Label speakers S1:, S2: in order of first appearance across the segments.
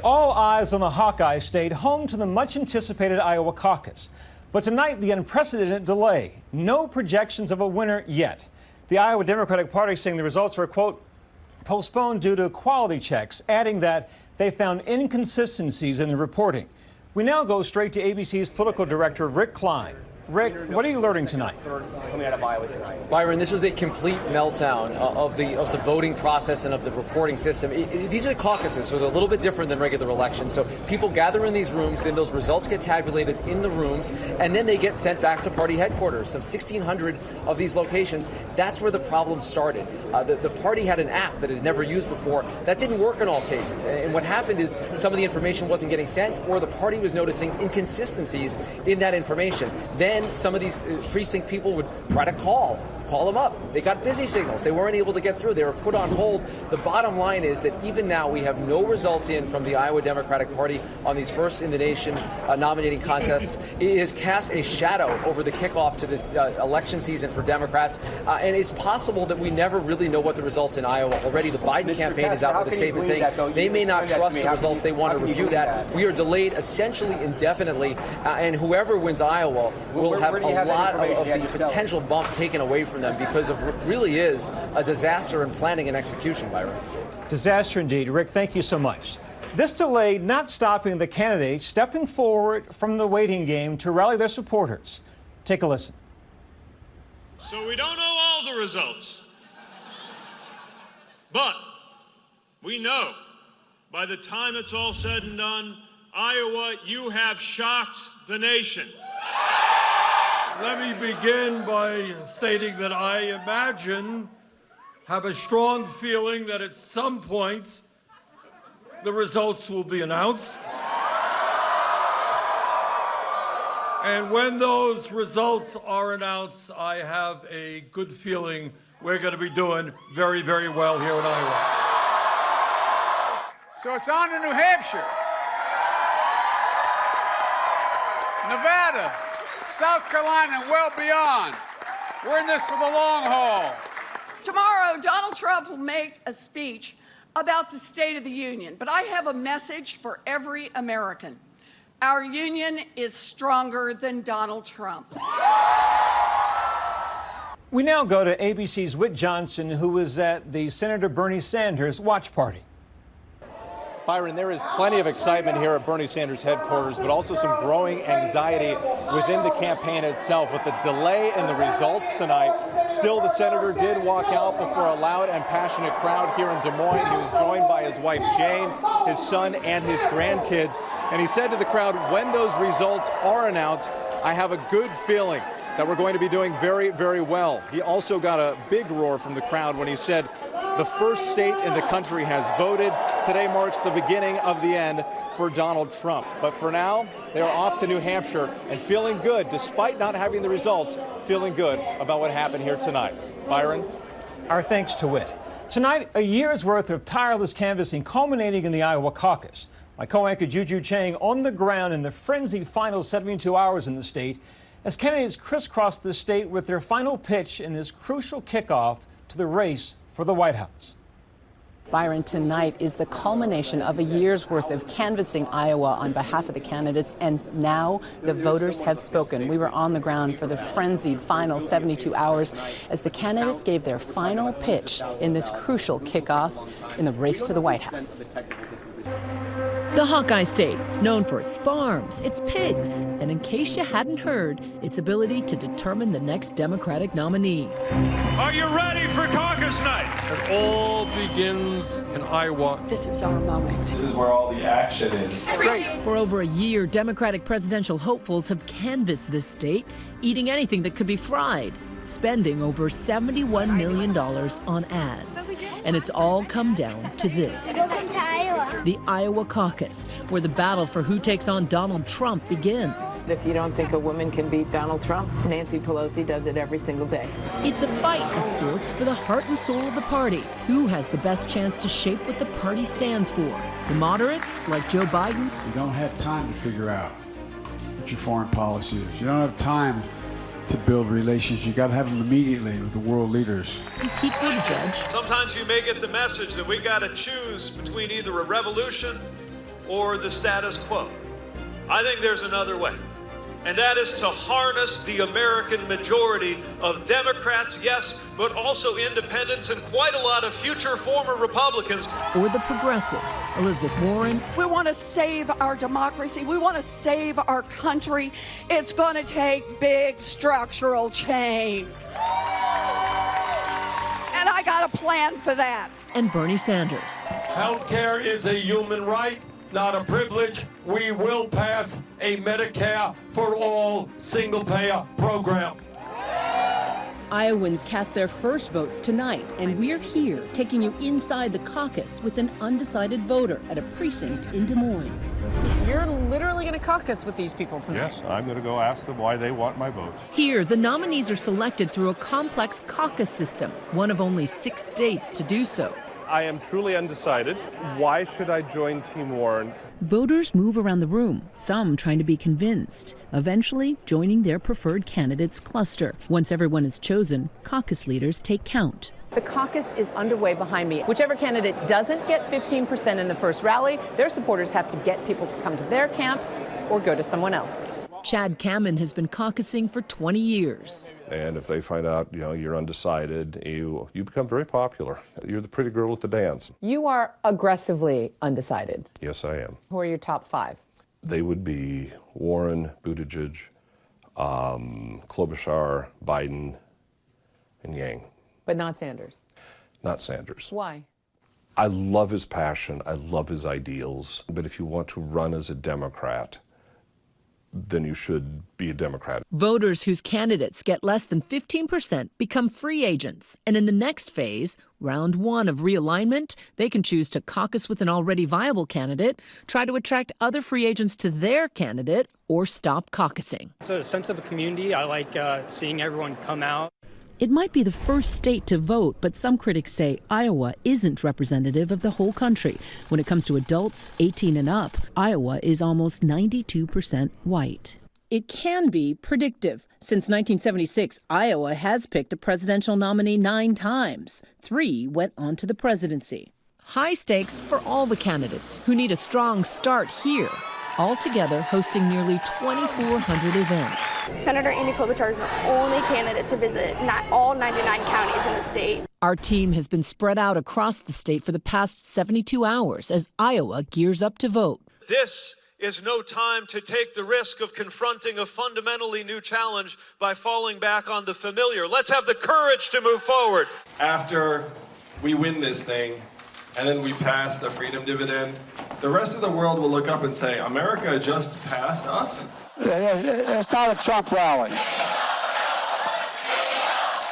S1: All eyes on the Hawkeye State, home to the much-anticipated Iowa caucus. But tonight, the unprecedented delay. No projections of a winner yet. The Iowa Democratic Party saying the results were, quote, postponed due to quality checks, adding that they found inconsistencies in the reporting. We now go straight to ABC's political director, Rick Klein. Rick, what are you learning tonight?
S2: Byron, this was a complete meltdown of the voting process and of the reporting system. These are caucuses, so they're a little bit different than regular elections. So people gather in these rooms, then those results get tabulated in the rooms, and then they get sent back to party headquarters. Some 1,600 of these locations. That's where the problem started. The party had an app that it had never used before. That didn't work in all cases. And what happened is some of the information wasn't getting sent, or the party was noticing inconsistencies in that information. Then some of these precinct people would try to call them up. They got busy signals. They weren't able to get through. They were put on hold. The bottom line is that even now we have no results in from the Iowa Democratic Party on these first-in-the-nation nominating contests. It has cast a shadow over the kickoff to this election season for Democrats, and it's possible that we never really know what the results in Iowa. Already the Biden campaign is out with a statement saying they may not trust the results. They want to review that. We are delayed essentially indefinitely, and whoever wins Iowa will have a lot of the potential bump taken away from them because of what really is a disaster in planning and execution, Byron.
S1: Disaster indeed. Rick, thank you so much. This delay not stopping the candidates stepping forward from the waiting game to rally their supporters. Take a listen.
S3: So we don't know all the results, but we know by the time it's all said and done, Iowa, you have shocked the nation.
S4: Let me begin by stating that I have a strong feeling that at some point the results will be announced. And when those results are announced, I have a good feeling we're going to be doing very, very well here in Iowa.
S5: So it's on to New Hampshire, Nevada, South Carolina, and well beyond. We're in this for the long haul.
S6: Tomorrow, Donald Trump will make a speech about the State of the Union, but I have a message for every American. Our union is stronger than Donald Trump.
S1: We now go to ABC's Whit Johnson, who was at the Senator Bernie Sanders watch party.
S7: Byron, there is plenty of excitement here at Bernie Sanders headquarters, but also some growing anxiety within the campaign itself. With the delay in the results tonight, still the senator did walk out before a loud and passionate crowd here in Des Moines. He was joined by his wife Jane, his son, and his grandkids. And he said to the crowd, when those results are announced, I have a good feeling that we're going to be doing very, very well. He also got a big roar from the crowd when he said, the first state in the country has voted. Today marks the beginning of the end for Donald Trump. But for now, they are off to New Hampshire and feeling good, despite not having the results, feeling good about what happened here tonight. Byron?
S1: Our thanks to Whit. Tonight, a year's worth of tireless canvassing culminating in the Iowa caucus. My co-anchor Juju Chang on the ground in the frenzied final 72 hours in the state as candidates crisscross the state with their final pitch in this crucial kickoff to the race for the White House.
S8: Byron, tonight is the culmination of a year's worth of canvassing Iowa on behalf of the candidates, and now the voters have spoken. We were on the ground for the frenzied final 72 hours as the candidates gave their final pitch in this crucial kickoff in the race to the White House.
S9: The Hawkeye State, known for its farms, its pigs, and in case you hadn't heard, its ability to determine the next Democratic nominee.
S3: Are you ready for caucus night?
S4: It all begins in Iowa.
S6: This is our moment.
S10: This is where all the action is.
S9: For over a year, Democratic presidential hopefuls have canvassed this state, eating anything that could be fried, spending over $71 million on ads. And it's all come down to this. The Iowa caucus, where the battle for who takes on Donald Trump begins.
S11: If you don't think a woman can beat Donald Trump, Nancy Pelosi does it every single day.
S9: It's a fight of sorts for the heart and soul of the party. Who has the best chance to shape what the party stands for? The moderates, like Joe Biden?
S12: You don't have time to figure out what your foreign policy is. You don't have time to build relations. You got to have them immediately with the world leaders.
S9: And Pete Buttigieg.
S3: Sometimes you may get the message that we got to choose between either a revolution or the status quo. I think there's another way, and that is to harness the American majority of Democrats, yes, but also independents and quite a lot of future former Republicans.
S9: Or the progressives, Elizabeth Warren.
S6: We want to save our democracy. We want to save our country. It's going to take big structural change. And I got a plan for that.
S9: And Bernie Sanders.
S4: Healthcare is a human right, not a privilege. We will pass a Medicare for all single-payer program.
S9: Iowans cast their first votes tonight, and we're here taking you inside the caucus with an undecided voter at a precinct in Des Moines.
S8: You're literally going to caucus with these people tonight.
S10: Yes, I'm going to go ask them why they want my vote.
S9: Here, the nominees are selected through a complex caucus system, one of only 6 states to do so.
S10: I am truly undecided. Why should I join Team Warren?
S9: Voters move around the room, some trying to be convinced, eventually joining their preferred candidate's cluster. Once everyone is chosen, caucus leaders take count.
S8: The caucus is underway behind me. Whichever candidate doesn't get 15% in the first rally, their supporters have to get people to come to their camp or go to someone else's.
S9: Chad Kamen has been caucusing for 20 years.
S10: And if they find out, you're undecided, you become very popular. You're the pretty girl at the dance.
S8: You are aggressively undecided.
S10: Yes, I am.
S8: Who are your top 5?
S10: They would be Warren, Buttigieg, Klobuchar, Biden, and Yang.
S8: But not Sanders.
S10: Not Sanders.
S8: Why?
S10: I love his passion. I love his ideals. But if you want to run as a Democrat, then you should be a Democrat.
S9: Voters whose candidates get less than 15% become free agents. And in the next phase, round 1 of realignment, they can choose to caucus with an already viable candidate, try to attract other free agents to their candidate, or stop caucusing.
S13: It's a sense of a community. I like seeing everyone come out.
S9: It might be the first state to vote, but some critics say Iowa isn't representative of the whole country. When it comes to adults 18 and up, Iowa is almost 92% white. It can be predictive. Since 1976, Iowa has picked a presidential nominee 9 times. 3 went on to the presidency. High stakes for all the candidates who need a strong start here. Altogether hosting nearly 2,400 events.
S14: Senator Amy Klobuchar is the only candidate to visit all 99 counties in the state.
S9: Our team has been spread out across the state for the past 72 hours as Iowa gears up to vote.
S3: This is no time to take the risk of confronting a fundamentally new challenge by falling back on the familiar. Let's have the courage to move forward.
S10: After we win this thing, and then we pass the freedom dividend, the rest of the world will look up and say, America just passed us?
S12: It's not a Trump rally.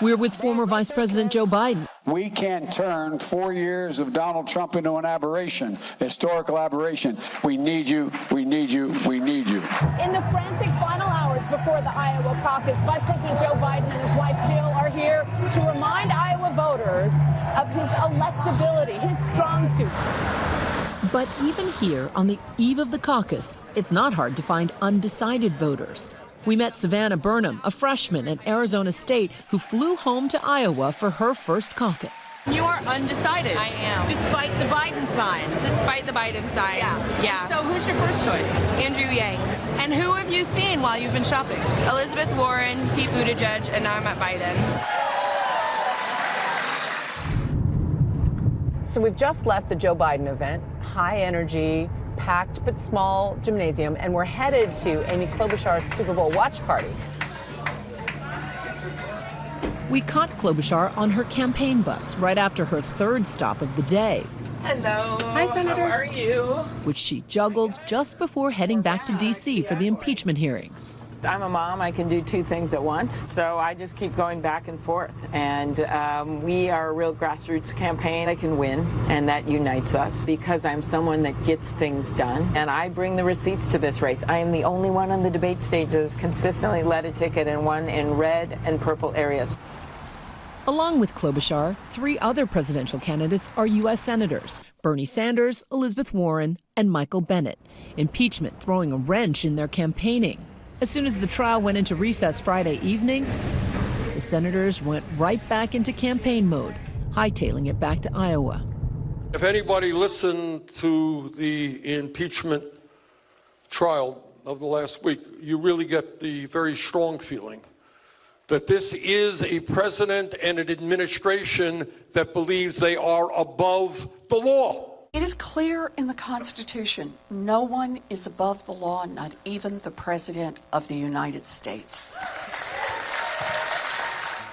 S9: We're with former Vice President Joe Biden.
S12: We can't turn 4 years of Donald Trump into an aberration, historical aberration. We need you, we need you, we need you.
S11: In the frantic final hours before the Iowa caucus, Vice President Joe Biden and his wife Jill are here to remind Iowa voters of his electability, his strong suit.
S9: But even here, on the eve of the caucus, it's not hard to find undecided voters. We met Savannah Burnham, a freshman at Arizona State who flew home to Iowa for her first caucus.
S15: You are undecided.
S16: I am.
S15: Despite the Biden sign.
S16: Despite the Biden sign.
S15: Yeah. So who's your first choice?
S16: Andrew Yang.
S15: And who have you seen while you've been shopping?
S16: Elizabeth Warren, Pete Buttigieg, and now I'm at Biden.
S8: So we've just left the Joe Biden event, high energy, packed but small gymnasium, and we're headed to Amy Klobuchar's Super Bowl watch party.
S9: We caught Klobuchar on her campaign bus right after her 3rd stop of the day.
S15: Hello.
S16: Hi, Senator.
S15: How are you?
S9: Which she juggled just before heading back to D.C. for the impeachment hearings.
S11: I'm a mom. I can do 2 things at once. So I just keep going back and forth. And we are a real grassroots campaign. I can win, and that unites us because I'm someone that gets things done. And I bring the receipts to this race. I am the only one on the debate stage that has consistently led a ticket and won in red and purple areas.
S9: Along with Klobuchar, 3 other presidential candidates are U.S. senators: Bernie Sanders, Elizabeth Warren, and Michael Bennet. Impeachment throwing a wrench in their campaigning. As soon as the trial went into recess Friday evening, the senators went right back into campaign mode, hightailing it back to Iowa.
S4: If anybody listened to the impeachment trial of the last week, you really get the very strong feeling that this is a president and an administration that believes they are above the law.
S6: It is clear in the Constitution, no one is above the law, not even the President of the United States.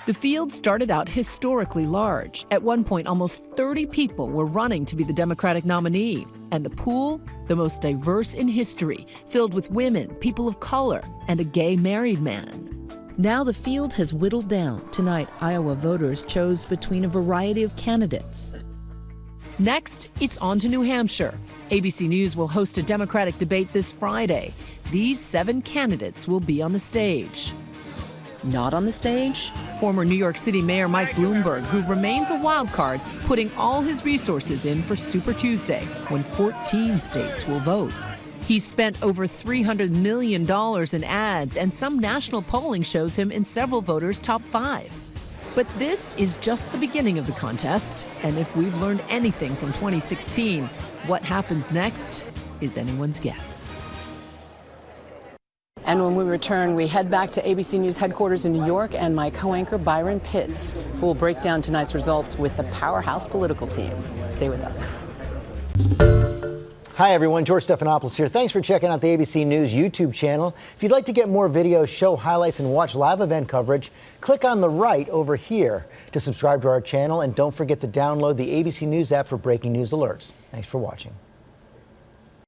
S9: The field started out historically large. At one point, almost 30 people were running to be the Democratic nominee. And the pool, the most diverse in history, filled with women, people of color, and a gay married man. Now the field has whittled down. Tonight, Iowa voters chose between a variety of candidates. Next, it's on to New Hampshire. ABC News will host a Democratic debate this Friday. These 7 candidates will be on the stage. Not on the stage? Former New York City Mayor Mike Bloomberg, who remains a wild card, putting all his resources in for Super Tuesday, when 14 states will vote. He's spent over $300 million in ads, and some national polling shows him in several voters' top 5. But this is just the beginning of the contest, and if we've learned anything from 2016, what happens next is anyone's guess.
S8: And when we return, we head back to ABC News headquarters in New York and my co-anchor Byron Pitts, who will break down tonight's results with the powerhouse political team. Stay with us.
S17: Hi, everyone. George Stephanopoulos here. Thanks for checking out the ABC News YouTube channel. If you'd like to get more videos, show highlights, and watch live event coverage, click on the right over here to subscribe to our channel. And don't forget to download the ABC News app for breaking news alerts. Thanks for watching.